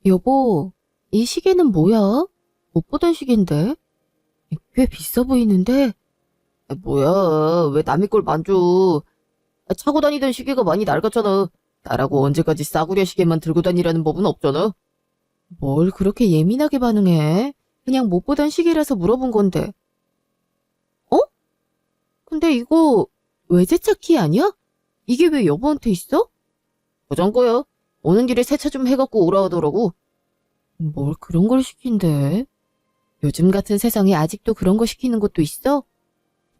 여보, 이 시계는 뭐야? 못 보던 시계인데? 꽤 비싸 보이는데? 뭐야, 왜 남의 걸 만져? 차고 다니던 시계가 많이 낡았잖아. 나라고 언제까지 싸구려 시계만 들고 다니라는 법은 없잖아. 뭘 그렇게 예민하게 반응해? 그냥 못 보던 시계라서 물어본 건데. 어? 근데 이거 외제차 키 아니야? 이게 왜 여보한테 있어? 고장 거야. 오는 길에 세차 좀 해갖고 오라 하더라고. 뭘 그런 걸 시킨대? 요즘 같은 세상에 아직도 그런 거 시키는 것도 있어?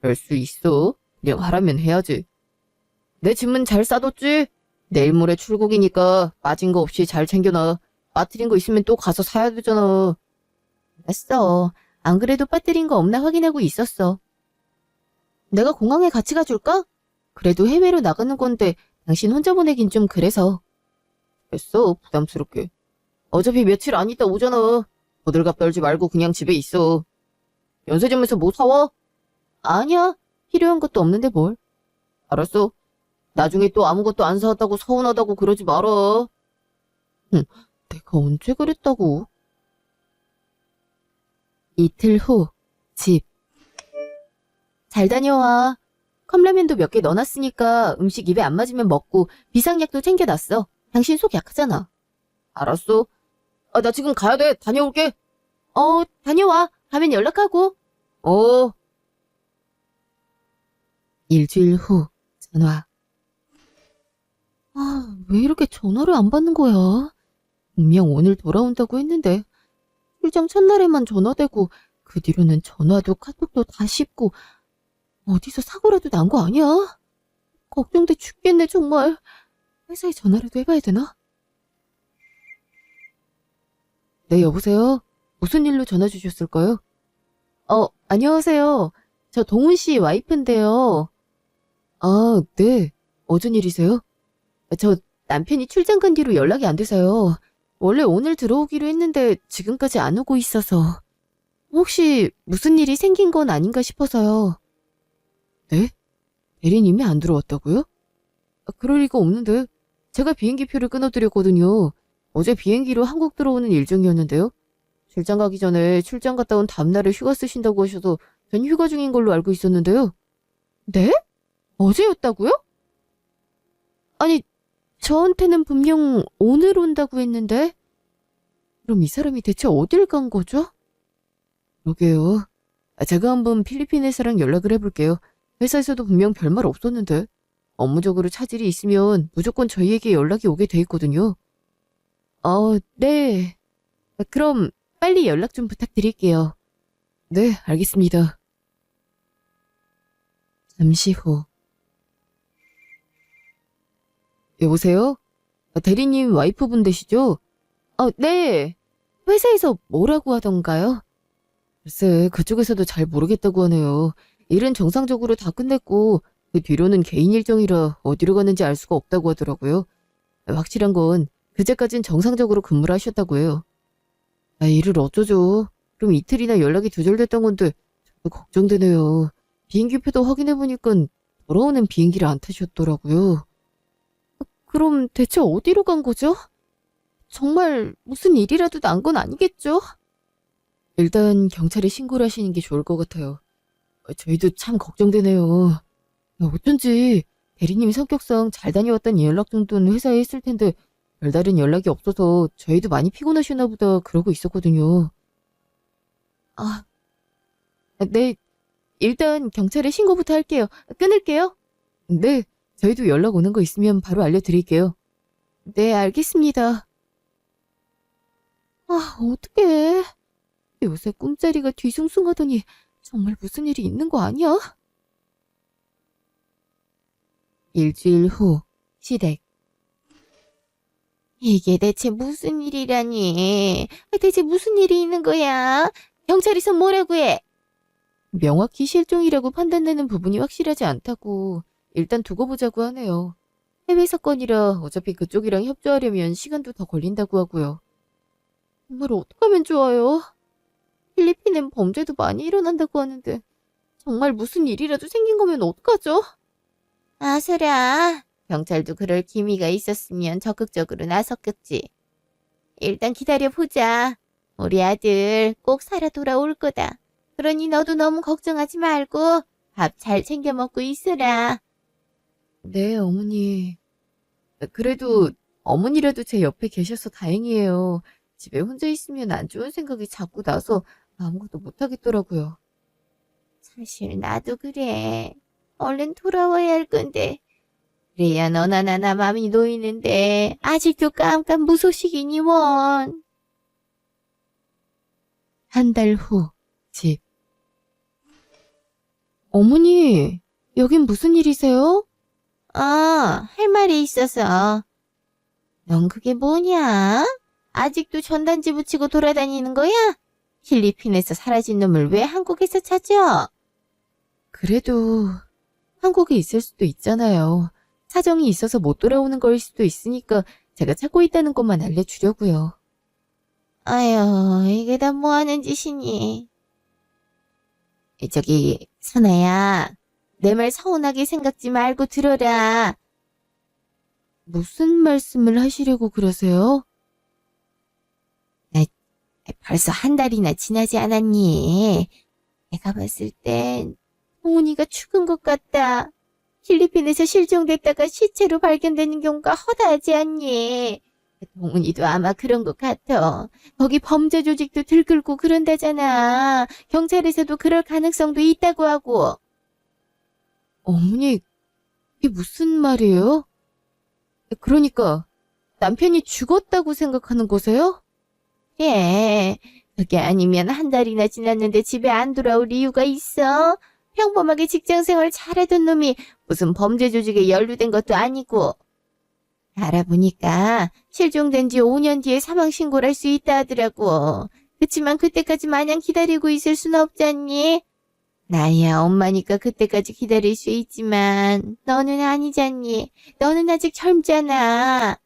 할 수 있어. 그냥 하라면 해야지. 내 짐은 잘 싸뒀지? 내일 모레 출국이니까 빠진 거 없이 잘 챙겨놔. 빠뜨린 거 있으면 또 가서 사야 되잖아. 알았어. 안 그래도 빠뜨린 거 없나 확인하고 있었어. 내가 공항에 같이 가줄까? 그래도 해외로 나가는 건데 당신 혼자 보내긴 좀 그래서. 됐어, 부담스럽게. 어차피 며칠 안 있다 오잖아. 호들갑 떨지 말고 그냥 집에 있어. 연세점에서 뭐 사와? 아니야. 필요한 것도 없는데 뭘. 알았어. 나중에 또 아무것도 안 사왔다고 서운하다고 그러지 마라. 내가 언제 그랬다고? 이틀 후, 집. 잘 다녀와. 컵라면도 몇 개 넣어놨으니까 음식 입에 안 맞으면 먹고 비상약도 챙겨놨어. 당신 속 약하잖아. 알았어. 나 지금 가야 돼. 다녀올게. 다녀와. 가면 연락하고. 어. 일주일 후, 전화. 왜 이렇게 전화를 안 받는 거야? 분명 오늘 돌아온다고 했는데 출장 첫날에만 전화되고 그 뒤로는 전화도 카톡도 다 씹고 어디서 사고라도 난 거 아니야? 걱정돼 죽겠네 정말. 회사에 전화라도 해봐야 되나? 네, 여보세요? 무슨 일로 전화 주셨을까요? 안녕하세요. 저 동훈 씨 와이프인데요. 아, 네. 어쩐 일이세요? 저 남편이 출장 간 뒤로 연락이 안 돼서요. 원래 오늘 들어오기로 했는데 지금까지 안 오고 있어서. 혹시 무슨 일이 생긴 건 아닌가 싶어서요. 네? 대리님이 안 들어왔다고요? 그럴 리가 없는데. 제가 비행기 표를 끊어드렸거든요. 어제 비행기로 한국 들어오는 일정이었는데요. 출장 가기 전에 출장 갔다 온 다음날에 휴가 쓰신다고 하셔서 전 휴가 중인 걸로 알고 있었는데요. 네? 어제였다고요? 아니, 저한테는 분명 오늘 온다고 했는데. 그럼 이 사람이 대체 어딜 간 거죠? 그러게요. 제가 한번 필리핀 회사랑 연락을 해볼게요. 회사에서도 분명 별말 없었는데. 업무적으로 차질이 있으면 무조건 저희에게 연락이 오게 돼 있거든요. 네. 그럼 빨리 연락 좀 부탁드릴게요. 네, 알겠습니다. 잠시 후. 여보세요? 대리님 와이프분 되시죠? 네. 회사에서 뭐라고 하던가요? 글쎄, 그쪽에서도 잘 모르겠다고 하네요. 일은 정상적으로 다 끝냈고 그 뒤로는 개인 일정이라 어디로 갔는지 알 수가 없다고 하더라고요. 확실한 건 그제까진 정상적으로 근무를 하셨다고 해요. 일을 어쩌죠? 그럼 이틀이나 연락이 두절됐던 건데 저도 걱정되네요. 비행기표도 확인해보니까 돌아오는 비행기를 안 타셨더라고요. 그럼 대체 어디로 간 거죠? 정말 무슨 일이라도 난 건 아니겠죠? 일단 경찰에 신고를 하시는 게 좋을 것 같아요. 저희도 참 걱정되네요. 어쩐지 대리님 성격상 잘 다녀왔다는 연락 정도는 회사에 했을 텐데 별다른 연락이 없어서 저희도 많이 피곤하셨나 보다 그러고 있었거든요. 아, 네. 일단 경찰에 신고부터 할게요. 끊을게요. 네. 저희도 연락 오는 거 있으면 바로 알려드릴게요. 네, 알겠습니다. 어떡해. 요새 꿈자리가 뒤숭숭하더니 정말 무슨 일이 있는 거 아니야? 일주일 후, 시댁. 이게 대체 무슨 일이라니? 대체 무슨 일이 있는 거야? 경찰에서 뭐라고 해? 명확히 실종이라고 판단되는 부분이 확실하지 않다고 일단 두고 보자고 하네요. 해외 사건이라 어차피 그쪽이랑 협조하려면 시간도 더 걸린다고 하고요. 정말 어떡하면 좋아요? 필리핀엔 범죄도 많이 일어난다고 하는데 정말 무슨 일이라도 생긴 거면 어떡하죠? 설아. 경찰도 그럴 기미가 있었으면 적극적으로 나섰겠지. 일단 기다려보자. 우리 아들 꼭 살아 돌아올 거다. 그러니 너도 너무 걱정하지 말고 밥 잘 챙겨 먹고 있어라. 네, 어머니. 그래도 어머니라도 제 옆에 계셔서 다행이에요. 집에 혼자 있으면 안 좋은 생각이 자꾸 나서 아무것도 못하겠더라고요. 사실 나도 그래. 얼른 돌아와야 할 건데. 그래야 너나 나나 마음이 놓이는데 아직도 깜깜 무소식이니 원. 한 달 후, 집. 어머니, 여긴 무슨 일이세요? 할 말이 있어서. 넌 그게 뭐냐? 아직도 전단지 붙이고 돌아다니는 거야? 필리핀에서 사라진 놈을 왜 한국에서 찾아? 그래도 한국에 있을 수도 있잖아요. 사정이 있어서 못 돌아오는 거일 수도 있으니까 제가 찾고 있다는 것만 알려주려고요. 아유, 이게 다 뭐 하는 짓이니? 저기, 선아야, 내 말 서운하게 생각지 말고 들어라. 무슨 말씀을 하시려고 그러세요? 벌써 한 달이나 지나지 않았니? 내가 봤을 땐 동훈이가 죽은 것 같다. 필리핀에서 실종됐다가 시체로 발견되는 경우가 허다하지 않니? 동훈이도 아마 그런 것 같아. 거기 범죄 조직도 들끓고 그런다잖아. 경찰에서도 그럴 가능성도 있다고 하고. 어머니, 이게 무슨 말이에요? 그러니까 남편이 죽었다고 생각하는 거세요? 예, 그게 아니면 한 달이나 지났는데 집에 안 돌아올 이유가 있어? 평범하게 직장생활 잘하던 놈이 무슨 범죄 조직에 연루된 것도 아니고. 알아보니까 실종된 지 5년 뒤에 사망신고를 할 수 있다 하더라고. 그치만 그때까지 마냥 기다리고 있을 순 없잖니? 나야 엄마니까 그때까지 기다릴 수 있지만 너는 아니잖니. 너는 아직 젊잖아.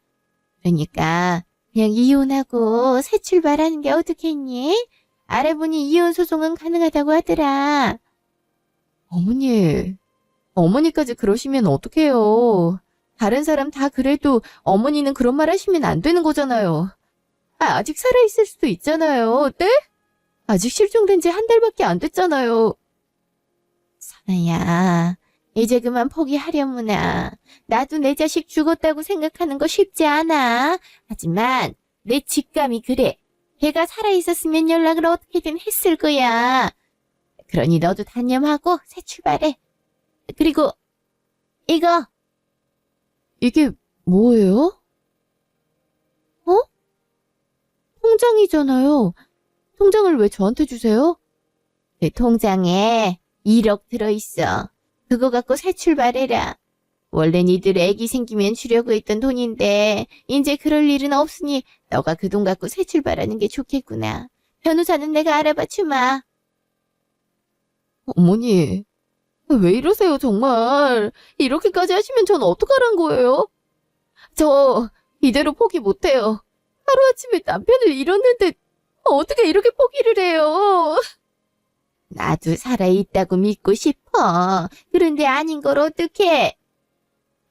그러니까 그냥 이혼하고 새 출발하는 게 어떻겠니? 알아보니 이혼 소송은 가능하다고 하더라. 어머니, 어머니까지 그러시면 어떡해요. 다른 사람 다 그래도 어머니는 그런 말 하시면 안 되는 거잖아요. 아직 살아있을 수도 있잖아요. 네? 아직 실종된 지 한 달밖에 안 됐잖아요. 선아야, 이제 그만 포기하려무나. 나도 내 자식 죽었다고 생각하는 거 쉽지 않아. 하지만 내 직감이 그래. 걔가 살아있었으면 연락을 어떻게든 했을 거야. 그러니 너도 단념하고 새 출발해. 그리고 이거 이게 뭐예요? 통장이잖아요. 통장을 왜 저한테 주세요? 내 통장에 1억 들어있어. 그거 갖고 새 출발해라. 원래 니들 애기 생기면 주려고 했던 돈인데 이제 그럴 일은 없으니 너가 그 돈 갖고 새 출발하는 게 좋겠구나. 변호사는 내가 알아봐 주마. 어머니, 왜 이러세요, 정말. 이렇게까지 하시면 전 어떡하란 거예요? 저 이대로 포기 못해요. 하루아침에 남편을 잃었는데 어떻게 이렇게 포기를 해요? 나도 살아있다고 믿고 싶어. 그런데 아닌 걸 어떡해.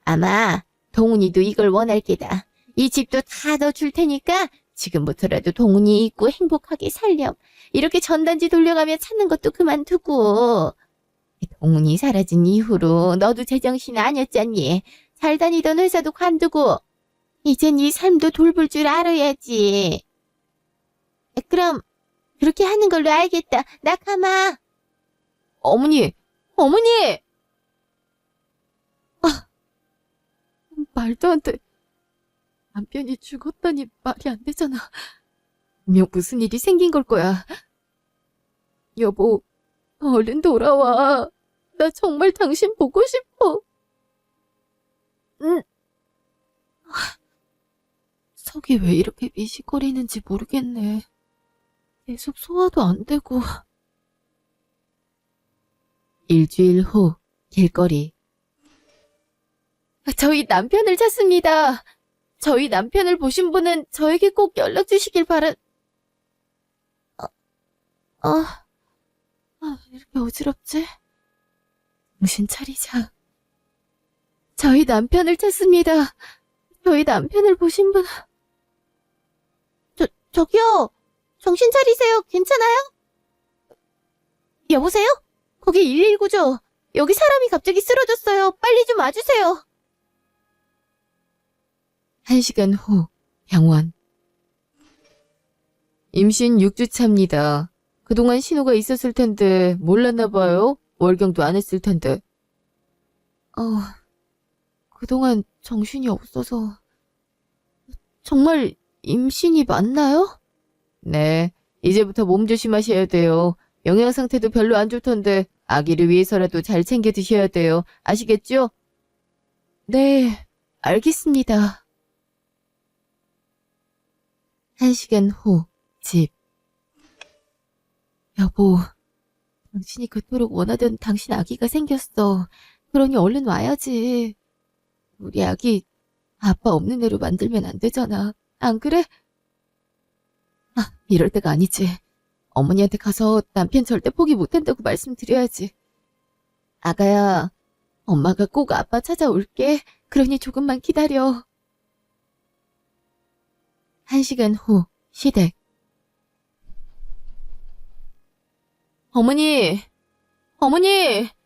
아마 동훈이도 이걸 원할 게다. 이 집도 다 너 줄 테니까 지금부터라도 동훈이 있고 행복하게 살렴. 이렇게 전단지 돌려가며 찾는 것도 그만두고. 동훈이 사라진 이후로 너도 제정신 아니었잖니. 잘 다니던 회사도 관두고. 이젠 네 삶도 돌볼 줄 알아야지. 그럼 그렇게 하는 걸로 알겠다. 나 가마. 어머니, 어머니! 말도 안 돼. 남편이 죽었다니 말이 안 되잖아. 분명 무슨 일이 생긴 걸 거야. 여보, 얼른 돌아와. 나 정말 당신 보고 싶어. 속이 왜 이렇게 미식거리는지 모르겠네. 계속 소화도 안 되고. 일주일 후, 길거리. 저희 남편을 찾습니다. 저희 남편을 보신 분은 저에게 꼭 연락 주시길 왜 이렇게 어지럽지? 정신 차리자. 저희 남편을 찾습니다. 저희 남편을 보신 분. 저기요, 정신 차리세요. 괜찮아요? 여보세요? 거기 119죠? 여기 사람이 갑자기 쓰러졌어요. 빨리 좀 와주세요. 1시간 후, 병원. 임신 6주 차입니다. 그동안 신호가 있었을 텐데 몰랐나 봐요. 월경도 안 했을 텐데. 그동안 정신이 없어서. 정말 임신이 맞나요? 네, 이제부터 몸 조심하셔야 돼요. 영양 상태도 별로 안 좋던데 아기를 위해서라도 잘 챙겨 드셔야 돼요. 아시겠죠? 네, 알겠습니다. 1시간 후, 집. 여보, 당신이 그토록 원하던 당신 아기가 생겼어. 그러니 얼른 와야지. 우리 아기 아빠 없는 애로 만들면 안 되잖아. 안 그래? 이럴 때가 아니지. 어머니한테 가서 남편 절대 포기 못한다고 말씀드려야지. 아가야, 엄마가 꼭 아빠 찾아올게. 그러니 조금만 기다려. 1시간 후, 시댁. 어머니,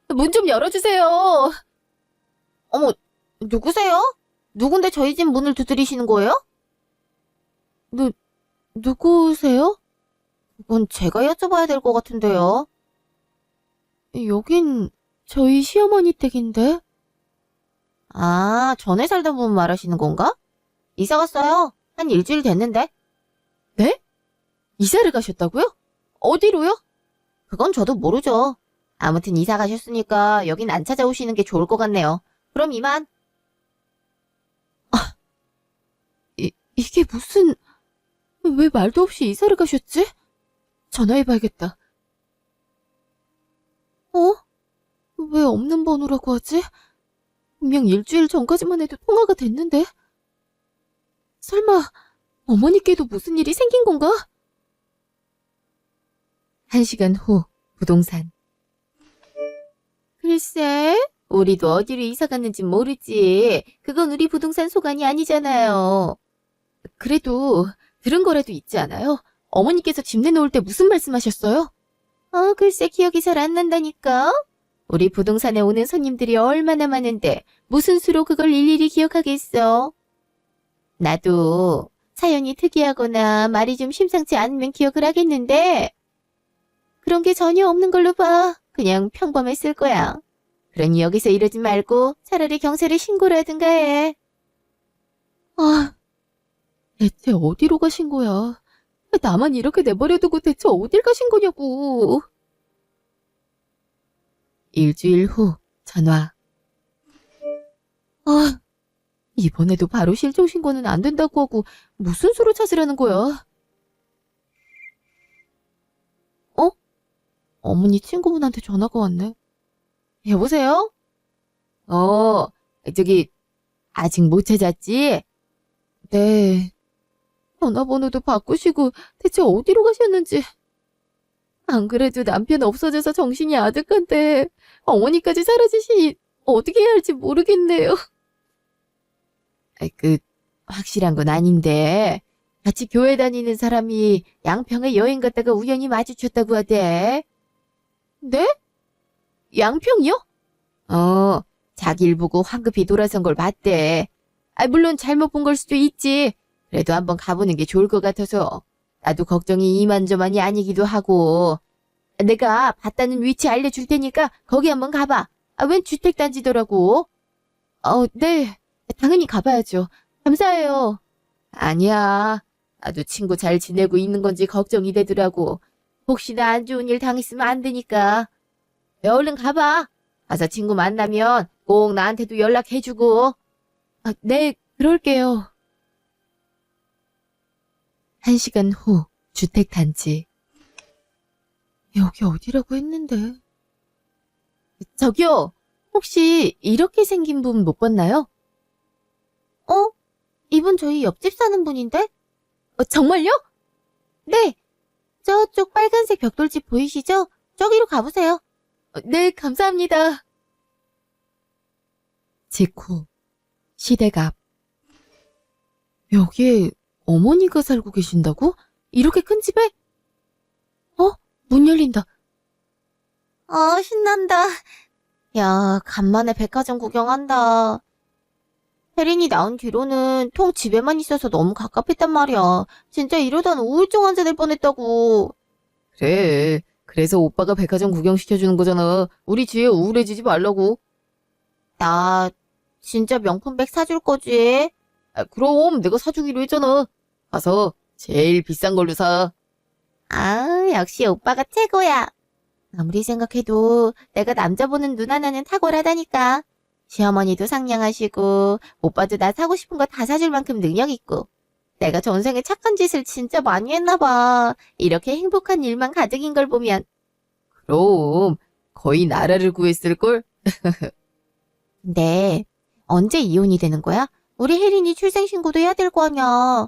문 좀 열어주세요. 어머, 누구세요? 누군데 저희 집 문을 두드리시는 거예요? 누구세요? 그건 제가 여쭤봐야 될 것 같은데요. 여긴 저희 시어머니 댁인데. 아, 전에 살던 분 말하시는 건가? 이사 갔어요. 한 일주일 됐는데. 네? 이사를 가셨다고요? 어디로요? 그건 저도 모르죠. 아무튼 이사 가셨으니까 여긴 안 찾아오시는 게 좋을 것 같네요. 그럼 이만. 이게 무슨... 왜 말도 없이 이사를 가셨지? 전화해봐야겠다. 왜 없는 번호라고 하지? 분명 일주일 전까지만 해도 통화가 됐는데. 설마 어머니께도 무슨 일이 생긴 건가? 1시간 후, 부동산. 글쎄, 우리도 어디로 이사 갔는지 모르지. 그건 우리 부동산 소관이 아니잖아요. 그래도 들은 거라도 있지 않아요? 어머니께서 집 내놓을 때 무슨 말씀하셨어요? 글쎄 기억이 잘 안 난다니까. 우리 부동산에 오는 손님들이 얼마나 많은데 무슨 수로 그걸 일일이 기억하겠어. 나도 사연이 특이하거나 말이 좀 심상치 않으면 기억을 하겠는데 그런 게 전혀 없는 걸로 봐. 그냥 평범했을 거야. 그러니 여기서 이러지 말고 차라리 경찰에 신고를 하든가 해. 대체 어디로 가신 거야? 나만 이렇게 내버려두고 대체 어딜 가신 거냐고. 일주일 후, 전화. 이번에도 바로 실종신고는 안 된다고 하고 무슨 수로 찾으라는 거야? 어머니 친구분한테 전화가 왔네. 여보세요? 저기, 아직 못 찾았지? 네. 전화번호도 바꾸시고 대체 어디로 가셨는지. 안 그래도 남편 없어져서 정신이 아득한데 어머니까지 사라지시니 어떻게 해야 할지 모르겠네요. 확실한 건 아닌데 같이 교회 다니는 사람이 양평에 여행 갔다가 우연히 마주쳤다고 하대. 네? 양평이요? 자기 일 보고 황급히 돌아선 걸 봤대. 물론 잘못 본 걸 수도 있지. 그래도 한번 가보는 게 좋을 것 같아서. 나도 걱정이 이만저만이 아니기도 하고. 내가 봤다는 위치 알려줄 테니까 거기 한번 가봐. 웬 주택단지더라고. 네. 당연히 가봐야죠. 감사해요. 아니야. 나도 친구 잘 지내고 있는 건지 걱정이 되더라고. 혹시나 안 좋은 일 당했으면 안 되니까. 얼른 가봐. 가서 친구 만나면 꼭 나한테도 연락해주고. 네, 그럴게요. 1시간 후, 주택단지. 여기 어디라고 했는데. 저기요, 혹시 이렇게 생긴 분 못 봤나요? 이분 저희 옆집 사는 분인데? 정말요? 네. 저쪽 빨간색 벽돌집 보이시죠? 저기로 가보세요. 네, 감사합니다. 직후, 시댁 앞. 여기에 어머니가 살고 계신다고? 이렇게 큰 집에? 문 열린다. 신난다. 야, 간만에 백화점 구경한다. 혜린이 나온 뒤로는 통 집에만 있어서 너무 갑갑했단 말이야. 진짜 이러다는 우울증 환자 될 뻔했다고. 그래. 그래서 오빠가 백화점 구경시켜주는 거잖아. 우리 지혜 우울해지지 말라고. 나 진짜 명품백 사줄 거지? 그럼 내가 사주기로 했잖아. 가서 제일 비싼 걸로 사. 역시 오빠가 최고야. 아무리 생각해도 내가 남자 보는 눈 하나는 탁월하다니까. 시어머니도 상냥하시고 오빠도 나 사고 싶은 거 다 사줄 만큼 능력 있고. 내가 전생에 착한 짓을 진짜 많이 했나 봐. 이렇게 행복한 일만 가득인 걸 보면. 그럼 거의 나라를 구했을걸? 근데 언제 이혼이 되는 거야? 우리 혜린이 출생신고도 해야 될 거 아니야.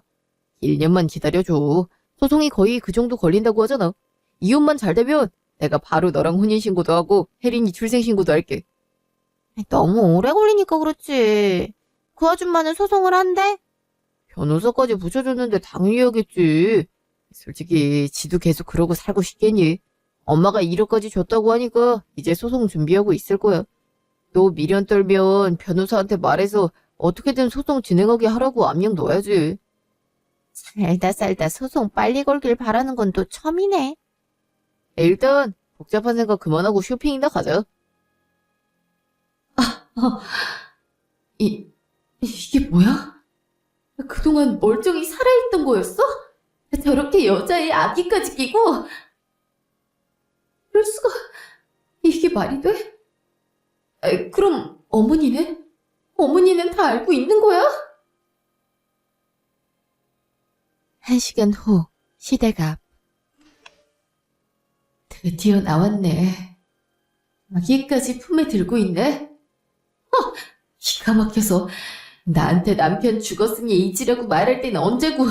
1년만 기다려줘. 소송이 거의 그 정도 걸린다고 하잖아. 이혼만 잘 되면 내가 바로 너랑 혼인신고도 하고 혜린이 출생신고도 할게. 너무 오래 걸리니까 그렇지. 그 아줌마는 소송을 한대? 변호사까지 붙여줬는데 당연히 하겠지. 솔직히 지도 계속 그러고 살고 싶겠니? 엄마가 1억까지 줬다고 하니까 이제 소송 준비하고 있을 거야. 너 미련 떨면 변호사한테 말해서 어떻게든 소송 진행하게 하라고 압력 넣어야지. 살다 소송 빨리 걸길 바라는 건 또 처음이네. 일단 복잡한 생각 그만하고 쇼핑이나 가자. 이게 뭐야? 그동안 멀쩡히 살아있던 거였어? 저렇게 여자의 아기까지 끼고? 이럴 수가, 이게 말이 돼? 그럼 어머니는? 어머니는 다 알고 있는 거야? 1시간 후 시댁 앞. 드디어 나왔네. 아기까지 품에 들고 있네? 기가 막혀서 나한테 남편 죽었으니 잊으라고 말할 때는 언제고.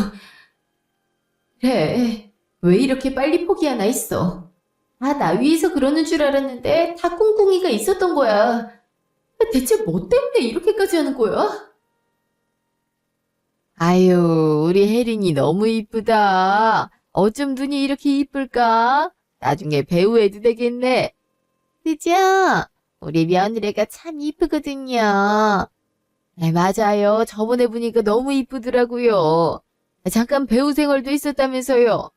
그래, 왜 이렇게 빨리 포기하나 했어. 나 위에서 그러는 줄 알았는데 다 꿍꿍이가 있었던 거야. 대체 뭐 때문에 이렇게까지 하는 거야? 아유, 우리 혜린이 너무 이쁘다. 어쩜 눈이 이렇게 이쁠까? 나중에 배우해도 되겠네. 그죠? 우리 며느리가 참 이쁘거든요. 맞아요. 저번에 보니까 너무 이쁘더라고요. 잠깐 배우 생활도 있었다면서요.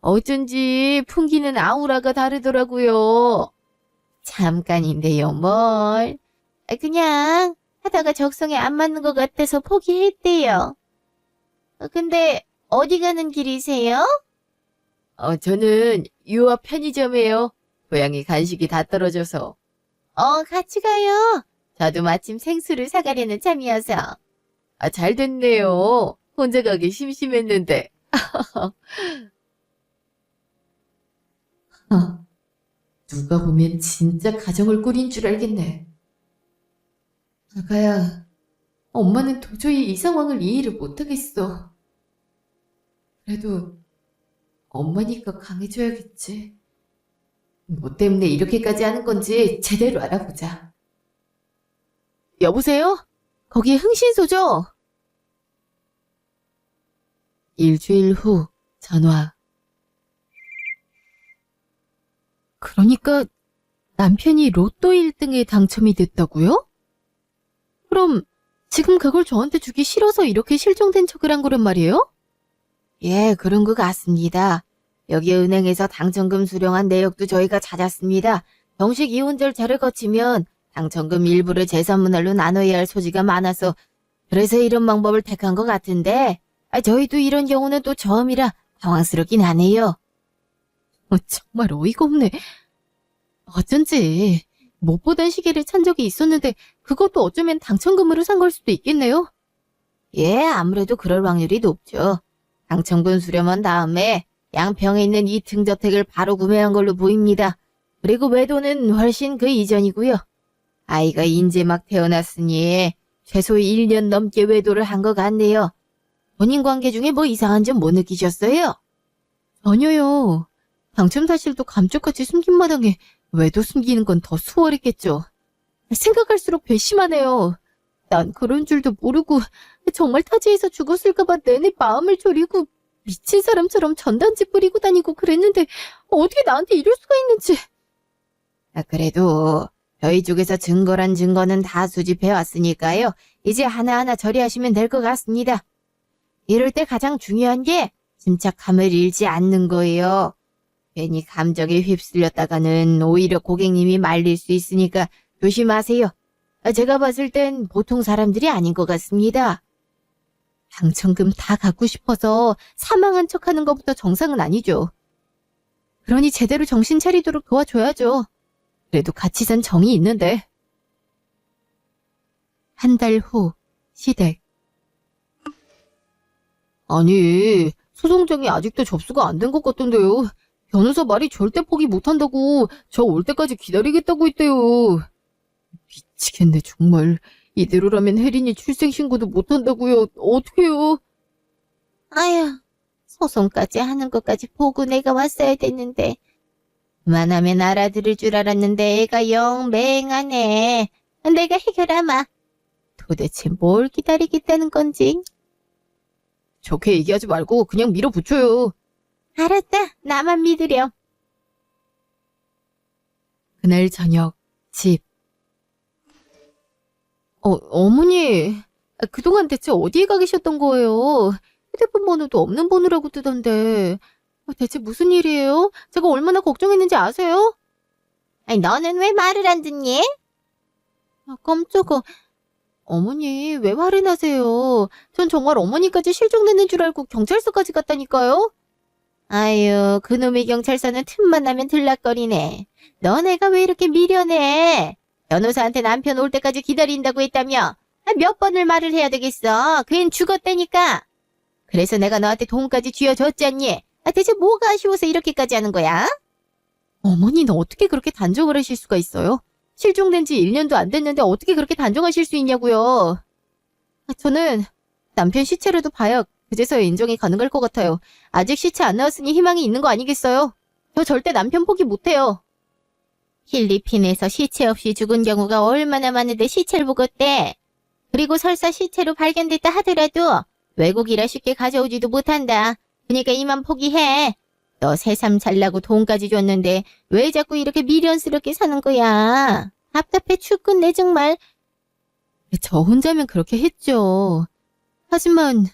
어쩐지 풍기는 아우라가 다르더라고요. 잠깐인데요, 뭘. 그냥 하다가 적성에 안 맞는 것 같아서 포기했대요. 근데 어디 가는 길이세요? 저는 유아 편의점이에요. 고양이 간식이 다 떨어져서. 같이 가요. 저도 마침 생수를 사가려는 참이어서. 잘 됐네요. 혼자 가기 심심했는데. 누가 보면 진짜 가정을 꾸린 줄 알겠네. 아가야, 엄마는 도저히 이 상황을 이해를 못하겠어. 그래도 엄마니까 강해져야겠지. 뭐 때문에 이렇게까지 하는 건지 제대로 알아보자. 여보세요? 거기 흥신소죠? 일주일 후 전화. 그러니까 남편이 로또 1등에 당첨이 됐다고요? 그럼 지금 그걸 저한테 주기 싫어서 이렇게 실종된 척을 한 거란 말이에요? 예, 그런 것 같습니다. 여기 은행에서 당첨금 수령한 내역도 저희가 찾았습니다. 정식 이혼 절차를 거치면 당첨금 일부를 재산분할로 나눠야 할 소지가 많아서 그래서 이런 방법을 택한 것 같은데 저희도 이런 경우는 또 처음이라 당황스럽긴 하네요. 정말 어이가 없네. 어쩐지 못 보던 시계를 찬 적이 있었는데 그것도 어쩌면 당첨금으로 산 걸 수도 있겠네요. 예, 아무래도 그럴 확률이 높죠. 당첨금 수령한 다음에 양평에 있는 2층 저택을 바로 구매한 걸로 보입니다. 그리고 외도는 훨씬 그 이전이고요. 아이가 인제 막 태어났으니 최소 1년 넘게 외도를 한 것 같네요. 본인 관계 중에 뭐 이상한 점 못 느끼셨어요? 전혀요. 당첨 사실도 감쪽같이 숨긴 마당에 외도 숨기는 건 더 수월했겠죠. 생각할수록 괘씸하네요. 난 그런 줄도 모르고 정말 타지에서 죽었을까봐 내내 마음을 졸이고 미친 사람처럼 전단지 뿌리고 다니고 그랬는데 어떻게 나한테 이럴 수가 있는지. 그래도 저희 쪽에서 증거란 증거는 다 수집해 왔으니까요. 이제 하나하나 처리하시면 될 것 같습니다. 이럴 때 가장 중요한 게 침착함을 잃지 않는 거예요. 괜히 감정에 휩쓸렸다가는 오히려 고객님이 말릴 수 있으니까 조심하세요. 제가 봤을 땐 보통 사람들이 아닌 것 같습니다. 당첨금 다 갖고 싶어서 사망한 척하는 것부터 정상은 아니죠. 그러니 제대로 정신 차리도록 도와줘야죠. 그래도 같이 산 정이 있는데. 한 달 후, 시댁. 아니, 소송장이 아직도 접수가 안 된 것 같던데요. 변호사 말이 절대 포기 못한다고 저 올 때까지 기다리겠다고 했대요. 미치겠네 정말. 이대로라면 혜린이 출생신고도 못한다고요. 어떡해요. 아휴, 소송까지 하는 것까지 보고 내가 왔어야 됐는데. 그만하면 알아들을 줄 알았는데 애가 영 맹하네. 내가 해결하마. 도대체 뭘 기다리겠다는 건지. 좋게 얘기하지 말고 그냥 밀어붙여요. 알았다. 나만 믿으렴. 그날 저녁, 집. 어머니, 그동안 대체 어디에 가 계셨던 거예요? 휴대폰 번호도 없는 번호라고 뜨던데. 대체 무슨 일이에요? 제가 얼마나 걱정했는지 아세요? 아니, 너는 왜 말을 안 듣니? 깜짝아. 어머니, 왜 화를 나세요? 전 정말 어머니까지 실종되는 줄 알고 경찰서까지 갔다니까요? 아유, 그놈의 경찰서는 틈만 나면 들락거리네. 너 내가 왜 이렇게 미련해? 변호사한테 남편 올 때까지 기다린다고 했다며? 몇 번을 말을 해야 되겠어. 걔는 죽었다니까. 그래서 내가 너한테 돈까지 쥐어줬잖니. 대체 뭐가 아쉬워서 이렇게까지 하는 거야? 어머니는 어떻게 그렇게 단정을 하실 수가 있어요? 실종된 지 1년도 안 됐는데 어떻게 그렇게 단정하실 수 있냐고요? 저는 남편 시체라도 봐야 그제서야 인정이 가능할 것 같아요. 아직 시체 안 나왔으니 희망이 있는 거 아니겠어요? 저 절대 남편 포기 못해요. 필리핀에서 시체 없이 죽은 경우가 얼마나 많은데 시체를 보고 어때? 그리고 설사 시체로 발견됐다 하더라도 외국이라 쉽게 가져오지도 못한다. 그러니까 이만 포기해. 너 새삼 잘나고 돈까지 줬는데 왜 자꾸 이렇게 미련스럽게 사는 거야? 답답해 죽겠네 정말. 저 혼자면 그렇게 했죠. 하지만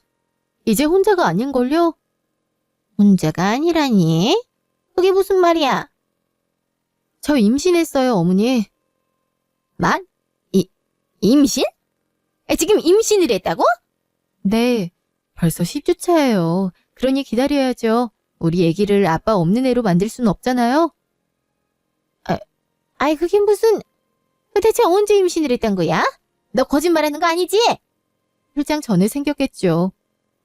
이제 혼자가 아닌걸요? 혼자가 아니라니? 그게 무슨 말이야? 저 임신했어요, 어머니. 말? 임신? 지금 임신을 했다고? 네, 벌써 10주 차예요. 그러니 기다려야죠. 우리 아기를 아빠 없는 애로 만들 순 없잖아요. 아이 그게 무슨... 대체 언제 임신을 했단 거야? 너 거짓말하는 거 아니지? 출장 전에 생겼겠죠.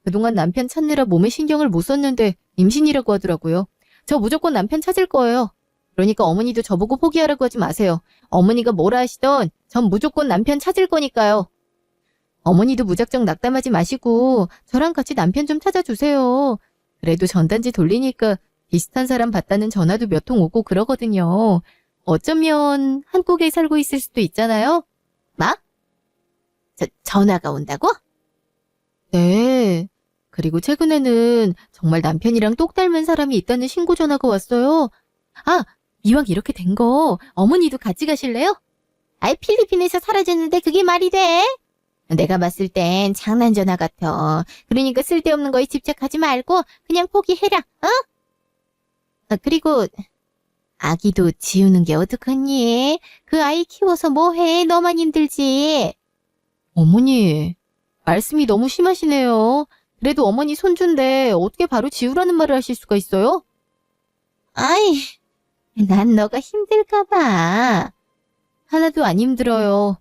그동안 남편 찾느라 몸에 신경을 못 썼는데 임신이라고 하더라고요. 저 무조건 남편 찾을 거예요. 그러니까 어머니도 저보고 포기하라고 하지 마세요. 어머니가 뭐라 하시던 전 무조건 남편 찾을 거니까요. 어머니도 무작정 낙담하지 마시고 저랑 같이 남편 좀 찾아주세요. 그래도 전단지 돌리니까 비슷한 사람 봤다는 전화도 몇 통 오고 그러거든요. 어쩌면 한국에 살고 있을 수도 있잖아요. 뭐? 전화가 온다고? 네. 그리고 최근에는 정말 남편이랑 똑 닮은 사람이 있다는 신고 전화가 왔어요. 아, 이왕 이렇게 된 거 어머니도 같이 가실래요? 아이 필리핀에서 사라졌는데 그게 말이 돼? 내가 봤을 땐 장난 전화 같아. 그러니까 쓸데없는 거에 집착하지 말고 그냥 포기해라, 어? 그리고 아기도 지우는 게 어떡하니? 그 아이 키워서 뭐해? 너만 힘들지. 어머니, 말씀이 너무 심하시네요. 그래도 어머니 손주인데 어떻게 바로 지우라는 말을 하실 수가 있어요? 아이, 난 너가 힘들까 봐. 하나도 안 힘들어요.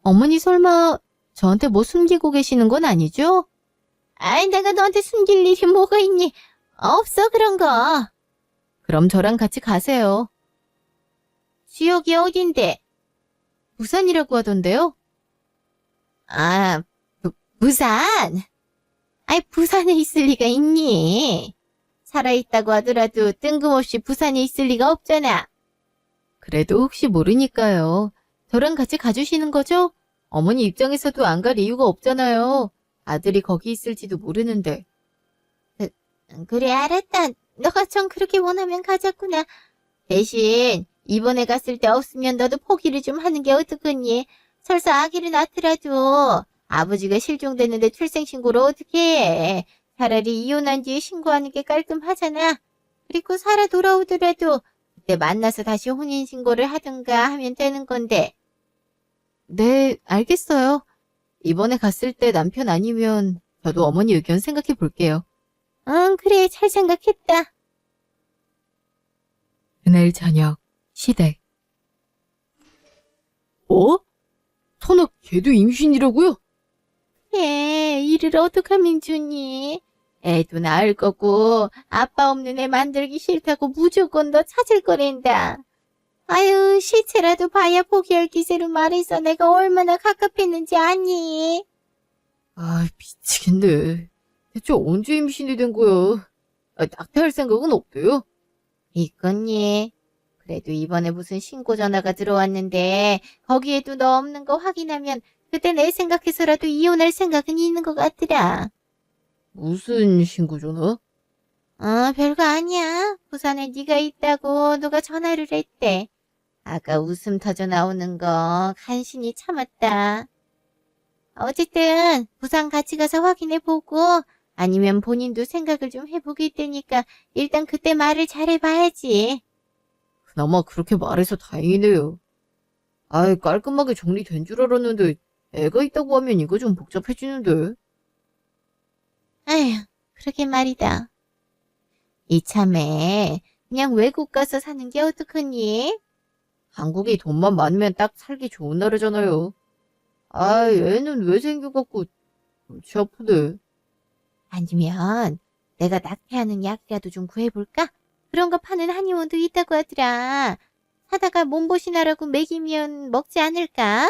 어머니 설마 저한테 뭐 숨기고 계시는 건 아니죠? 아이, 내가 너한테 숨길 일이 뭐가 있니? 없어, 그런 거. 그럼 저랑 같이 가세요. 지역이 어딘데? 부산이라고 하던데요? 아, 부산? 아이, 부산에 있을 리가 있니? 살아있다고 하더라도 뜬금없이 부산에 있을 리가 없잖아. 그래도 혹시 모르니까요. 저랑 같이 가주시는 거죠? 어머니 입장에서도 안 갈 이유가 없잖아요. 아들이 거기 있을지도 모르는데. 그래, 알았다. 너가 정 그렇게 원하면 가자꾸나. 대신 이번에 갔을 때 없으면 너도 포기를 좀 하는 게 어떡하니? 설사 아기를 낳더라도 아버지가 실종됐는데 출생신고를 어떻게 해? 차라리 이혼한 뒤에 신고하는 게 깔끔하잖아. 그리고 살아 돌아오더라도 그때 만나서 다시 혼인신고를 하든가 하면 되는 건데. 네, 알겠어요. 이번에 갔을 때 남편 아니면 저도 어머니 의견 생각해 볼게요. 응, 그래, 잘 생각했다. 그날 저녁, 시댁. 어? 선아, 걔도 임신이라고요? 이를 어떡하면 좋니? 애도 낳을 거고 아빠 없는 애 만들기 싫다고 무조건 너 찾을 거랜다. 아유, 시체라도 봐야 포기할 기세로 말해서 내가 얼마나 갑갑했는지 아니? 아, 미치겠네. 대체 언제 임신이 된 거야? 낙태할 생각은 없대요? 있겠니? 그래도 이번에 무슨 신고 전화가 들어왔는데 거기에도 너 없는 거 확인하면 그때 내 생각해서라도 이혼할 생각은 있는 것 같더라. 무슨 신고 전화? 별거 아니야. 부산에 네가 있다고 누가 전화를 했대. 아까 웃음 터져 나오는 거 간신히 참았다. 어쨌든 부산 같이 가서 확인해보고 아니면 본인도 생각을 좀 해보겠다니까 일단 그때 말을 잘해봐야지. 그나마 그렇게 말해서 다행이네요. 아이, 깔끔하게 정리된 줄 알았는데 애가 있다고 하면 이거 좀 복잡해지는데. 아휴, 그러게 말이다. 이참에 그냥 외국 가서 사는 게 어떡하니? 한국이 돈만 많으면 딱 살기 좋은 나라잖아요. 아, 애는 왜 생겨갖고 골치 아프네. 아니면 내가 낙태하는 약이라도 좀 구해볼까? 그런 거 파는 한의원도 있다고 하더라. 사다가 몸보신하라고 먹이면 먹지 않을까?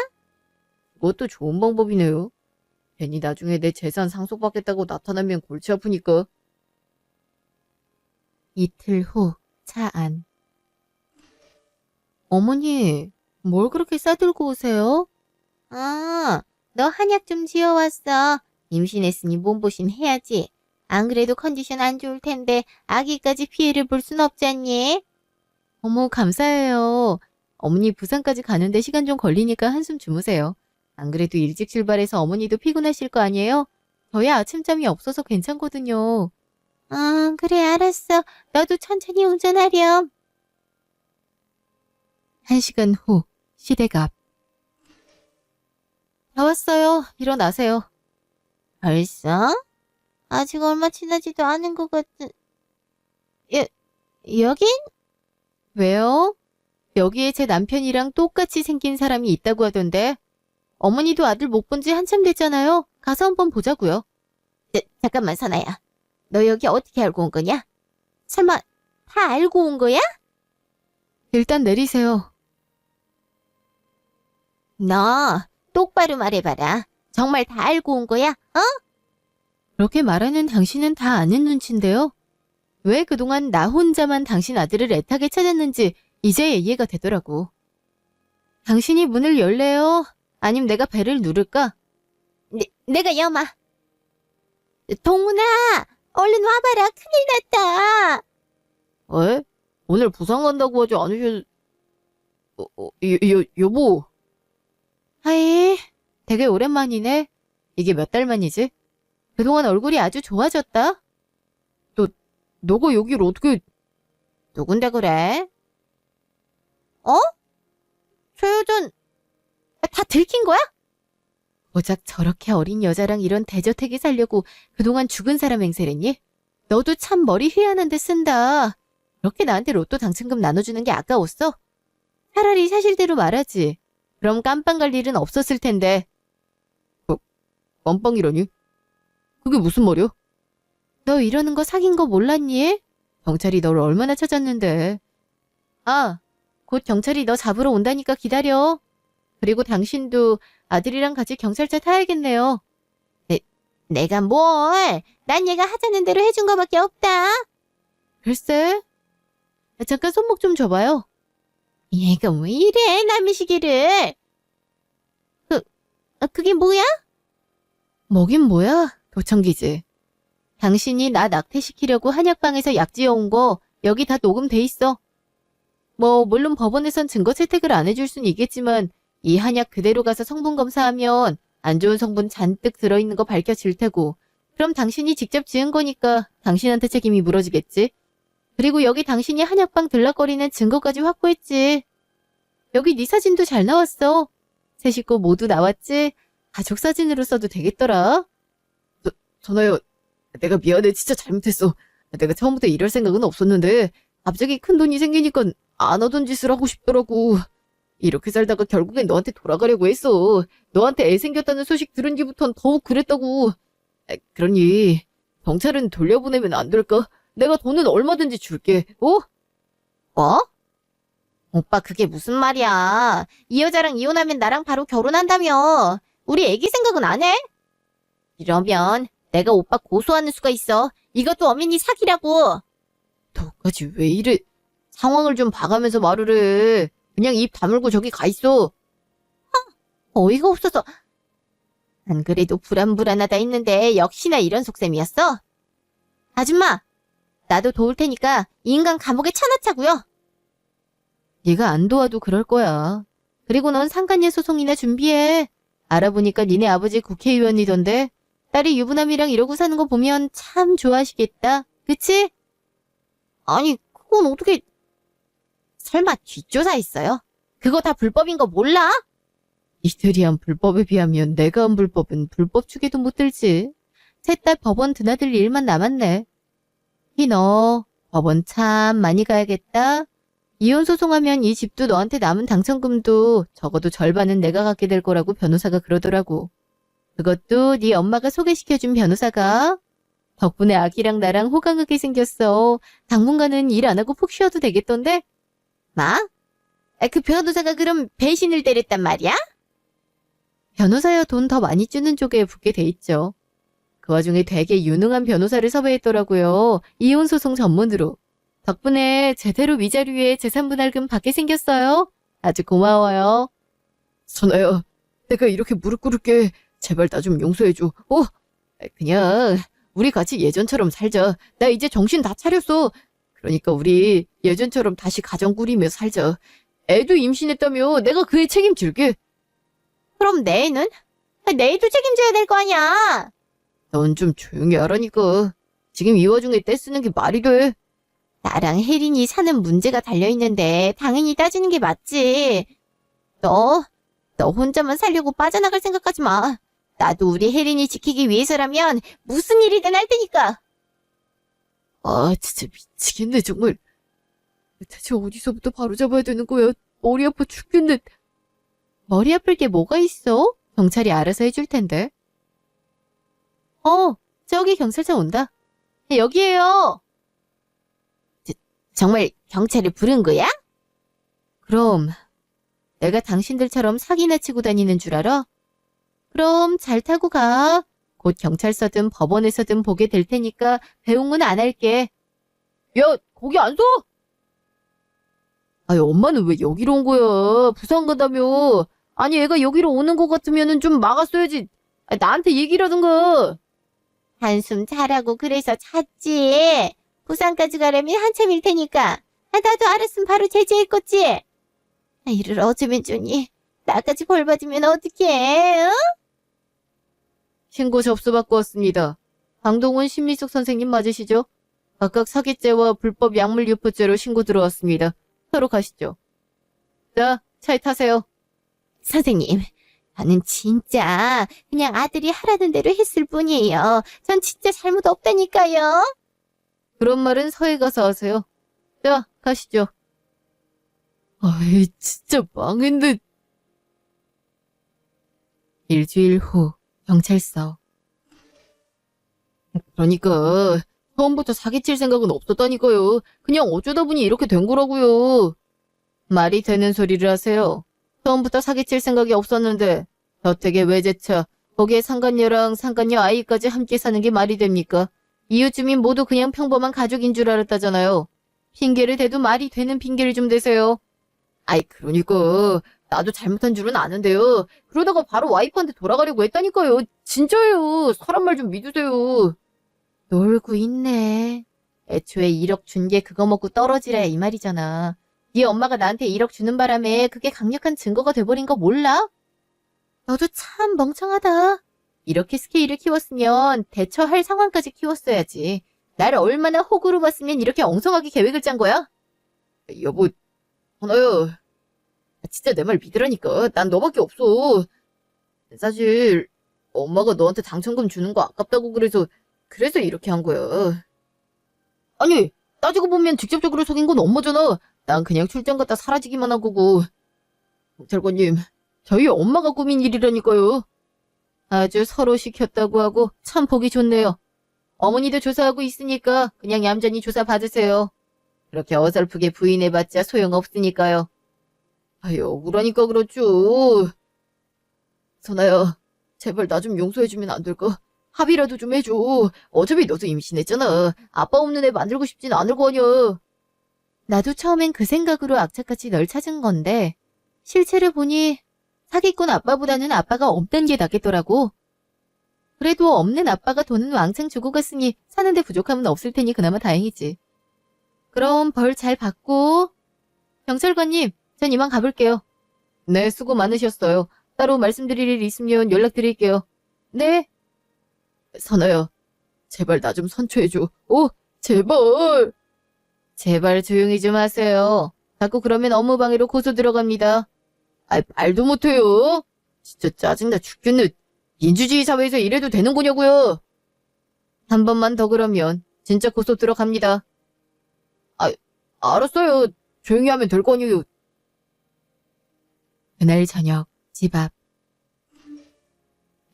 그것도 좋은 방법이네요. 괜히 나중에 내 재산 상속받겠다고 나타나면 골치 아프니까. 이틀 후, 차 안. 어머니, 뭘 그렇게 싸들고 오세요? 너 한약 좀 지어왔어. 임신했으니 몸보신 해야지. 안 그래도 컨디션 안 좋을 텐데 아기까지 피해를 볼 순 없잖니? 어머, 감사해요. 어머니 부산까지 가는데 시간 좀 걸리니까 한숨 주무세요. 안 그래도 일찍 출발해서 어머니도 피곤하실 거 아니에요? 저희 아침잠이 없어서 괜찮거든요. 그래, 알았어. 너도 천천히 운전하렴. 1시간 후, 시댁 앞. 다 왔어요. 일어나세요. 벌써? 아직 얼마 지나지도 않은 것 같은... 여긴? 왜요? 여기에 제 남편이랑 똑같이 생긴 사람이 있다고 하던데. 어머니도 아들 못 본 지 한참 됐잖아요. 가서 한번 보자고요. 잠깐만, 선아야. 너 여기 어떻게 알고 온 거냐? 설마 다 알고 온 거야? 일단 내리세요. 너 똑바로 말해봐라. 정말 다 알고 온 거야? 그렇게 말하는 당신은 다 아는 눈치인데요. 왜 그동안 나 혼자만 당신 아들을 애타게 찾았는지 이제 이해가 되더라고. 당신이 문을 열래요? 아님 내가 벨을 누를까? 내가 여마. 동훈아, 얼른 와봐라. 큰일 났다. 왜? 오늘 부산 간다고 하지 않으셨... 여보. 하이, 되게 오랜만이네. 이게 몇 달 만이지? 그동안 얼굴이 아주 좋아졌다. 너가 여기를 어떻게... 누군데 그래? 저 여잔 다 들킨 거야? 고작 저렇게 어린 여자랑 이런 대저택에 살려고 그동안 죽은 사람 행세랬니? 너도 참 머리 휘한한 데 쓴다. 그렇게 나한테 로또 당첨금 나눠주는 게 아까웠어? 차라리 사실대로 말하지. 그럼 깜빵 갈 일은 없었을 텐데. 깜빵이라니? 그게 무슨 말이야? 너 이러는 거 사귄 거 몰랐니? 경찰이 너를 얼마나 찾았는데. 곧 경찰이 너 잡으러 온다니까 기다려. 그리고 당신도 아들이랑 같이 경찰차 타야겠네요. 내가 뭘? 난 얘가 하자는 대로 해준 거밖에 없다. 글쎄. 잠깐 손목 좀 줘봐요. 얘가 왜 이래, 남의 시기를. 그게 뭐야? 뭐긴 뭐야? 도청기지. 당신이 나 낙태시키려고 한약방에서 약 지어온 거 여기 다 녹음돼 있어. 뭐 물론 법원에선 증거 채택을 안 해줄 순 있겠지만 이 한약 그대로 가서 성분 검사하면 안 좋은 성분 잔뜩 들어있는 거 밝혀질 테고 그럼 당신이 직접 지은 거니까 당신한테 책임이 물어지겠지. 그리고 여기 당신이 한약방 들락거리는 증거까지 확보했지. 여기 네 사진도 잘 나왔어. 세 식구 모두 나왔지? 가족 사진으로 써도 되겠더라. 전화요. 내가 미안해. 진짜 잘못했어. 내가 처음부터 이럴 생각은 없었는데 갑자기 큰 돈이 생기니까 안 하던 짓을 하고 싶더라고. 이렇게 살다가 결국엔 너한테 돌아가려고 했어. 너한테 애 생겼다는 소식 들은 뒤부턴 더욱 그랬다고. 그러니 경찰은 돌려보내면 안 될까? 내가 돈은 얼마든지 줄게. 어? 뭐? 오빠 그게 무슨 말이야. 이 여자랑 이혼하면 나랑 바로 결혼한다며. 우리 애기 생각은 안 해? 이러면 내가 오빠 고소하는 수가 있어. 이것도 엄연히 사기라고. 너까지 왜 이래? 상황을 좀 봐가면서 말을 해. 그냥 입 다물고 저기 가 있어. 어이가 없어서. 안 그래도 불안불안하다 했는데 역시나 이런 속셈이었어? 아줌마, 나도 도울 테니까 이 인간 감옥에 쳐넣자고요. 네가 안 도와도 그럴 거야. 그리고 넌 상간녀 소송이나 준비해. 알아보니까 니네 아버지 국회의원이던데 딸이 유부남이랑 이러고 사는 거 보면 참 좋아하시겠다. 그치? 아니, 그건 어떻게... 설마 뒷조사했어요? 그거 다 불법인 거 몰라? 이들이 한 불법에 비하면 내가 한 불법은 불법 축에도 못 들지. 셋 다 법원 드나들 일만 남았네. 너 법원 참 많이 가야겠다. 이혼 소송하면 이 집도 너한테 남은 당첨금도 적어도 절반은 내가 갖게 될 거라고 변호사가 그러더라고. 그것도 네 엄마가 소개시켜준 변호사가. 덕분에 아기랑 나랑 호강하게 생겼어. 당분간은 일 안 하고 푹 쉬어도 되겠던데? 마? 그 변호사가 그럼 배신을 때렸단 말이야? 변호사야 돈 더 많이 주는 쪽에 붙게 돼 있죠. 그 와중에 되게 유능한 변호사를 섭외했더라고요. 이혼소송 전문으로. 덕분에 제대로 위자료에 재산분할금 받게 생겼어요. 아주 고마워요. 선아야, 내가 이렇게 무릎 꿇을게. 제발 나 좀 용서해줘. 그냥 우리 같이 예전처럼 살자. 나 이제 정신 다 차렸어. 그러니까 우리 예전처럼 다시 가정 꾸리며 살자. 애도 임신했다며 내가 그 애 책임질게. 그럼 내 애는? 내 애도 책임져야 될 거 아니야. 넌 좀 조용히 하라니까. 지금 이 와중에 떼쓰는 게 말이 돼. 나랑 혜린이 사는 문제가 달려있는데 당연히 따지는 게 맞지. 너 혼자만 살려고 빠져나갈 생각하지 마. 나도 우리 혜린이 지키기 위해서라면 무슨 일이든 할 테니까. 아, 진짜 미치겠네, 정말. 대체 어디서부터 바로잡아야 되는 거야? 머리 아파 죽겠네. 머리 아플 게 뭐가 있어? 경찰이 알아서 해줄 텐데. 저기 경찰차 온다. 여기에요. 정말 경찰을 부른 거야? 그럼 내가 당신들처럼 사기나 치고 다니는 줄 알아? 그럼 잘 타고 가. 곧 경찰서든 법원에서든 보게 될 테니까 배웅은 안 할게. 야, 거기 안 서! 아니, 엄마는 왜 여기로 온 거야? 부산 간다며. 아니, 애가 여기로 오는 것 같으면 좀 막았어야지. 나한테 얘기를 하든가. 한숨 자라고 그래서 잤지. 부산까지 가려면 한참일 테니까. 나도 알았으면 바로 제지했겠지. 이를 어쩌면 좋니? 나까지 벌 받으면 어떡해? 어? 신고 접수받고 왔습니다. 강동훈 신미숙 선생님 맞으시죠? 각각 사기죄와 불법 약물 유포죄로 신고 들어왔습니다. 서로 가시죠. 자, 차에 타세요. 선생님, 저는 진짜 그냥 아들이 하라는 대로 했을 뿐이에요. 전 진짜 잘못 없다니까요. 그런 말은 서해 가서 하세요. 자, 가시죠. 아이, 진짜 망했네. 일주일 후, 경찰서. 그러니까 처음부터 사기칠 생각은 없었다니까요. 그냥 어쩌다 보니 이렇게 된 거라고요. 말이 되는 소리를 하세요. 처음부터 사기칠 생각이 없었는데 저택에 외제차, 거기에 상간녀랑 상간녀 아이까지 함께 사는 게 말이 됩니까? 이웃 주민 모두 그냥 평범한 가족인 줄 알았다잖아요. 핑계를 대도 말이 되는 핑계를 좀 대세요. 아이, 그러니까 나도 잘못한 줄은 아는데요. 그러다가 바로 와이프한테 돌아가려고 했다니까요. 진짜예요. 사람 말 좀 믿으세요. 놀고 있네. 애초에 1억 준 게 그거 먹고 떨어지라 이 말이잖아. 네 엄마가 나한테 1억 주는 바람에 그게 강력한 증거가 돼버린 거 몰라? 너도 참 멍청하다. 이렇게 스케일을 키웠으면 대처할 상황까지 키웠어야지. 날 얼마나 호구로 봤으면 이렇게 엉성하게 계획을 짠 거야? 여보, 하나야. 진짜 내 말 믿으라니까. 난 너밖에 없어. 사실 엄마가 너한테 당첨금 주는 거 아깝다고 그래서 이렇게 한 거야. 아니, 따지고 보면 직접적으로 속인 건 엄마잖아. 난 그냥 출장 갔다 사라지기만 한 거고. 경찰관님, 저희 엄마가 꾸민 일이라니까요. 아주 서로 시켰다고 하고 참 보기 좋네요. 어머니도 조사하고 있으니까 그냥 얌전히 조사 받으세요. 그렇게 어설프게 부인해봤자 소용없으니까요. 아유, 억울하니까 그렇죠. 선아야, 제발 나 좀 용서해주면 안 될까? 합의라도 좀 해줘. 어차피 너도 임신했잖아. 아빠 없는 애 만들고 싶진 않을 거 아니야. 나도 처음엔 그 생각으로 악착같이 널 찾은 건데 실체를 보니 사기꾼 아빠보다는 아빠가 없는 게 낫겠더라고. 그래도 없는 아빠가 돈은 왕창 주고 갔으니 사는데 부족함은 없을 테니 그나마 다행이지. 그럼 벌 잘 받고. 경찰관님, 전 이만 가볼게요. 네, 수고 많으셨어요. 따로 말씀드릴 일 있으면 연락드릴게요. 네. 선아야, 제발 나 좀 선처해줘. 오, 제발. 제발 조용히 좀 하세요. 자꾸 그러면 업무방해로 고소 들어갑니다. 아, 말도 못해요. 진짜 짜증나 죽겠네. 민주주의 사회에서 이래도 되는 거냐고요. 한 번만 더 그러면 진짜 고소 들어갑니다. 아, 알았어요. 조용히 하면 될 거 아니에요. 그날 저녁 집 앞.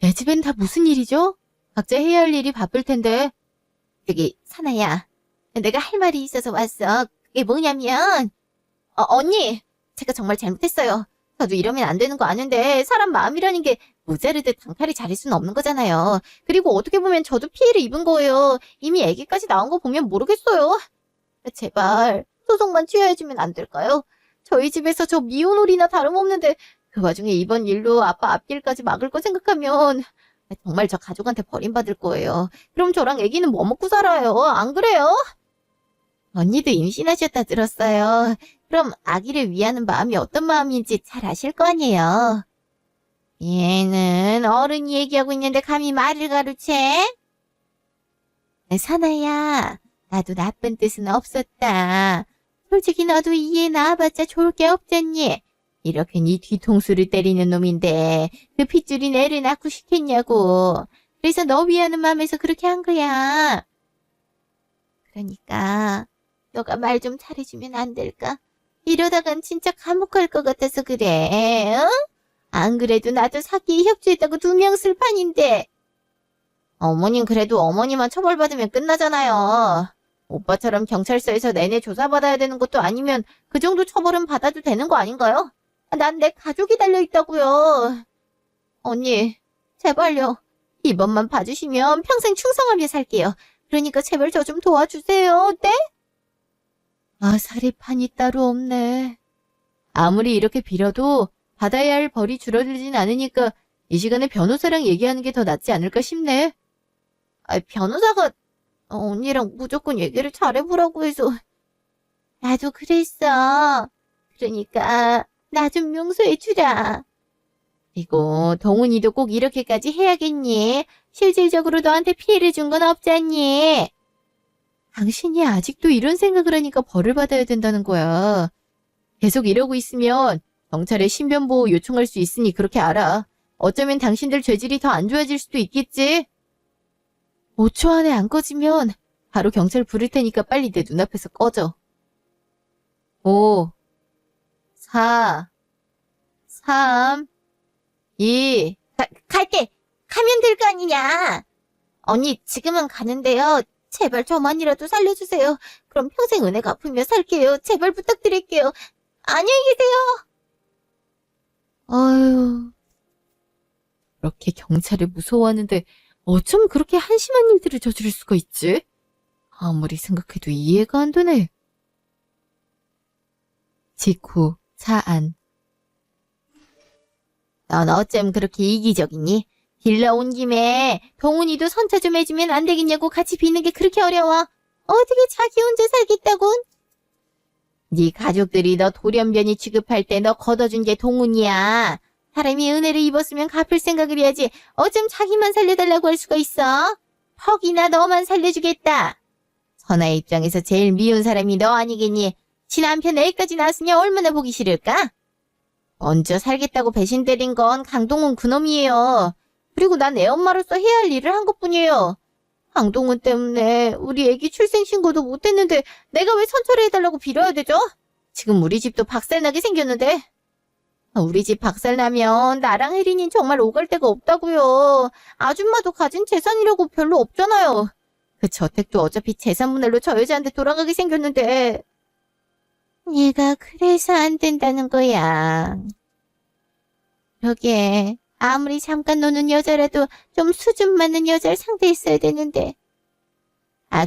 내 집엔 다 무슨 일이죠? 각자 해야 할 일이 바쁠 텐데. 저기 사나야, 내가 할 말이 있어서 왔어. 그게 뭐냐면 언니, 제가 정말 잘못했어요. 저도 이러면 안 되는 거 아는데 사람 마음이라는 게 모자르듯 단칼에 잘할 수는 없는 거잖아요. 그리고 어떻게 보면 저도 피해를 입은 거예요. 이미 아기까지 나온 거 보면 모르겠어요. 제발 소송만 취하해주면 안 될까요? 저희 집에서 저 미혼홀이나 다름없는데 그 와중에 이번 일로 아빠 앞길까지 막을 거 생각하면 정말 저 가족한테 버림받을 거예요. 그럼 저랑 아기는 뭐 먹고 살아요? 안 그래요? 언니도 임신하셨다 들었어요. 그럼 아기를 위하는 마음이 어떤 마음인지 잘 아실 거 아니에요. 얘는 어른이 얘기하고 있는데 감히 말을 가르채? 사나야, 나도 나쁜 뜻은 없었다. 솔직히 너도 이해 나와봤자 좋을 게 없잖니. 이렇게 네 뒤통수를 때리는 놈인데 그 핏줄인 애를 낳고 싶겠냐고. 그래서 너 위하는 마음에서 그렇게 한 거야. 그러니까 너가 말 좀 잘해주면 안 될까? 이러다간 진짜 감옥 갈 것 같아서 그래. 응? 안 그래도 나도 사기에 협조했다고 2명 쓸 판인데. 어머님 그래도 어머니만 처벌받으면 끝나잖아요. 오빠처럼 경찰서에서 내내 조사받아야 되는 것도 아니면 그 정도 처벌은 받아도 되는 거 아닌가요? 난 내 가족이 달려있다고요. 언니, 제발요. 이번만 봐주시면 평생 충성하며 살게요. 그러니까 제발 저 좀 도와주세요. 네? 아, 사리판이 따로 없네. 아무리 이렇게 빌어도 받아야 할 벌이 줄어들진 않으니까 이 시간에 변호사랑 얘기하는 게 더 낫지 않을까 싶네. 아, 변호사가 언니랑 무조건 얘기를 잘해보라고 해서. 나도 그랬어. 그러니까 나 좀 용서해주라. 그리고 동훈이도 꼭 이렇게까지 해야겠니? 실질적으로 너한테 피해를 준 건 없잖니? 당신이 아직도 이런 생각을 하니까 벌을 받아야 된다는 거야. 계속 이러고 있으면 경찰에 신변보호 요청할 수 있으니 그렇게 알아. 어쩌면 당신들 죄질이 더 안 좋아질 수도 있겠지? 5초 안에 안 꺼지면 바로 경찰 부를 테니까 빨리 내 눈앞에서 꺼져. 5, 4, 3, 2. 갈게! 가면 될 거 아니냐! 언니, 지금은 가는데요. 제발 저만이라도 살려주세요. 그럼 평생 은혜 갚으며 살게요. 제발 부탁드릴게요. 안녕히 계세요. 아유, 그렇게 경찰을 무서워하는데 어쩜 그렇게 한심한 일들을 저지를 수가 있지? 아무리 생각해도 이해가 안 되네. 직후 차 안. 넌 어쩜 그렇게 이기적이니? 빌러 온 김에 동훈이도 선처 좀 해주면 안 되겠냐고. 같이 비는 게 그렇게 어려워. 어떻게 자기 혼자 살겠다군? 네 가족들이 너 돌연변이 취급할 때 너 걷어준 게 동훈이야. 사람이 은혜를 입었으면 갚을 생각을 해야지. 어쩜 자기만 살려달라고 할 수가 있어? 퍽이나 너만 살려주겠다. 선아의 입장에서 제일 미운 사람이 너 아니겠니? 지 남편 애까지 낳았으니 얼마나 보기 싫을까? 먼저 살겠다고 배신 때린 건 강동훈 그놈이에요. 그리고 난 애엄마로서 해야 할 일을 한 것뿐이에요. 강동훈 때문에 우리 애기 출생신고도 못했는데 내가 왜 선처를 해달라고 빌어야 되죠? 지금 우리 집도 박살나게 생겼는데. 우리 집 박살나면 나랑 혜린이는 정말 오갈 데가 없다고요. 아줌마도 가진 재산이라고 별로 없잖아요. 그 저택도 어차피 재산분할로 저 여자한테 돌아가게 생겼는데. 얘가 그래서 안 된다는 거야. 그러게 아무리 잠깐 노는 여자라도 좀 수준 맞는 여자를 상대했어야 되는데.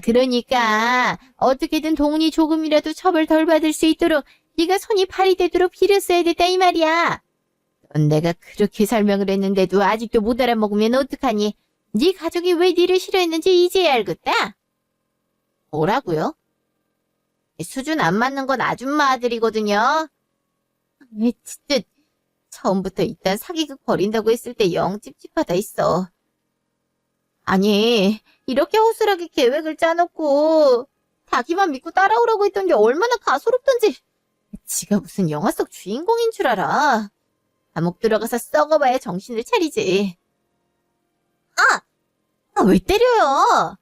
그러니까 어떻게든 동훈이 조금이라도 처벌 덜 받을 수 있도록 네가 손이 발이 되도록 빌었어야 됐다 이 말이야. 넌 내가 그렇게 설명을 했는데도 아직도 못 알아먹으면 어떡하니? 네 가족이 왜 네를 싫어했는지 이제야 알겠다. 뭐라고요? 수준 안 맞는 건 아줌마 아들이거든요. 진짜 처음부터 일단 사기극 벌인다고 했을 때 영 찝찝하다 했어. 아니 이렇게 허술하게 계획을 짜놓고 자기만 믿고 따라오라고 했던 게 얼마나 가소롭던지. 지가 무슨 영화 속 주인공인 줄 알아. 감옥 들어가서 썩어봐야 정신을 차리지. 왜 때려요?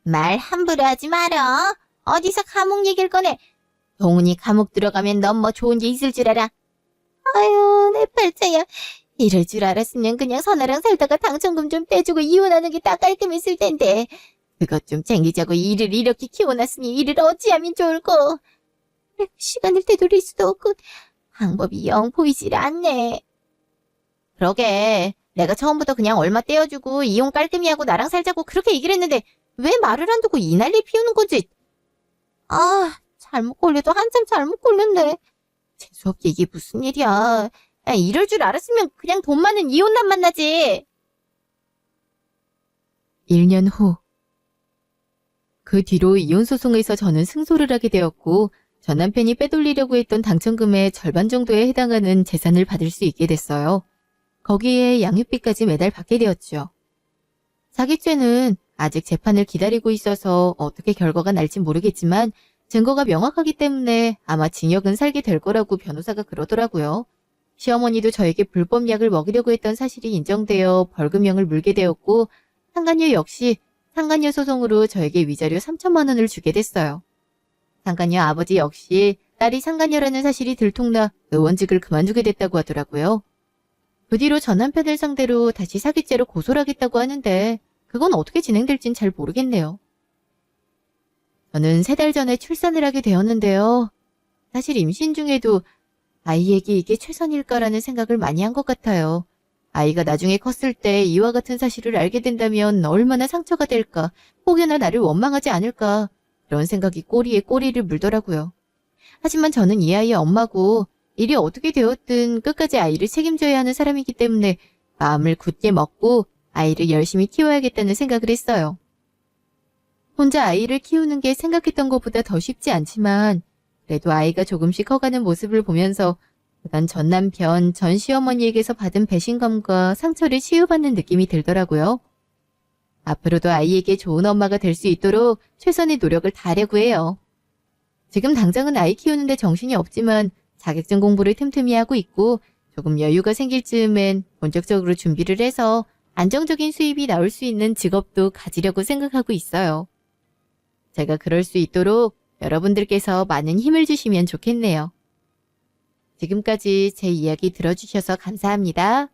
말 함부로 하지 마라. 어디서 감옥 얘기를 꺼내. 동훈이 감옥 들어가면 넌 뭐 좋은 게 있을 줄 알아. 아유 내 팔자야. 이럴 줄 알았으면 그냥 선아랑 살다가 당첨금 좀 떼주고 이혼하는 게 딱 깔끔했을 텐데. 그것 좀 챙기자고 일을 이렇게 키워놨으니 일을 어찌하면 좋을꼬. 시간을 되돌릴 수도 없고 방법이 영 보이질 않네. 그러게 내가 처음부터 그냥 얼마 떼어주고 이혼 깔끔히 하고 나랑 살자고 그렇게 얘기를 했는데 왜 말을 안 듣고 이 난리 피우는 거지? 잘못 걸려도 한참 잘못 걸렸네. 재수없게 이게 무슨 일이야. 이럴 줄 알았으면 그냥 돈 많은 이혼남 만나지. 1년 후. 그 뒤로 이혼소송에서 저는 승소를 하게 되었고 전 남편이 빼돌리려고 했던 당첨금의 절반 정도에 해당하는 재산을 받을 수 있게 됐어요. 거기에 양육비까지 매달 받게 되었죠. 사기죄는 아직 재판을 기다리고 있어서 어떻게 결과가 날지 모르겠지만 증거가 명확하기 때문에 아마 징역은 살게 될 거라고 변호사가 그러더라고요. 시어머니도 저에게 불법 약을 먹이려고 했던 사실이 인정되어 벌금형을 물게 되었고 상간녀 역시 상간녀 소송으로 저에게 위자료 3천만 원을 주게 됐어요. 상간녀 아버지 역시 딸이 상간녀라는 사실이 들통나 의원직을 그만두게 됐다고 하더라고요. 그 뒤로 전 남편을 상대로 다시 사기죄로 고소를 하겠다고 하는데 그건 어떻게 진행될진 잘 모르겠네요. 저는 3달 전에 출산을 하게 되었는데요. 사실 임신 중에도 아이에게 이게 최선일까라는 생각을 많이 한 것 같아요. 아이가 나중에 컸을 때 이와 같은 사실을 알게 된다면 얼마나 상처가 될까, 혹여나 나를 원망하지 않을까, 그런 생각이 꼬리에 꼬리를 물더라고요. 하지만 저는 이 아이의 엄마고 일이 어떻게 되었든 끝까지 아이를 책임져야 하는 사람이기 때문에 마음을 굳게 먹고 아이를 열심히 키워야겠다는 생각을 했어요. 혼자 아이를 키우는 게 생각했던 것보다 더 쉽지 않지만 그래도 아이가 조금씩 커가는 모습을 보면서 난 전 남편, 전 시어머니에게서 받은 배신감과 상처를 치유받는 느낌이 들더라고요. 앞으로도 아이에게 좋은 엄마가 될 수 있도록 최선의 노력을 다하려고 해요. 지금 당장은 아이 키우는데 정신이 없지만 자격증 공부를 틈틈이 하고 있고 조금 여유가 생길 즈음엔 본격적으로 준비를 해서 안정적인 수입이 나올 수 있는 직업도 가지려고 생각하고 있어요. 제가 그럴 수 있도록 여러분들께서 많은 힘을 주시면 좋겠네요. 지금까지 제 이야기 들어주셔서 감사합니다.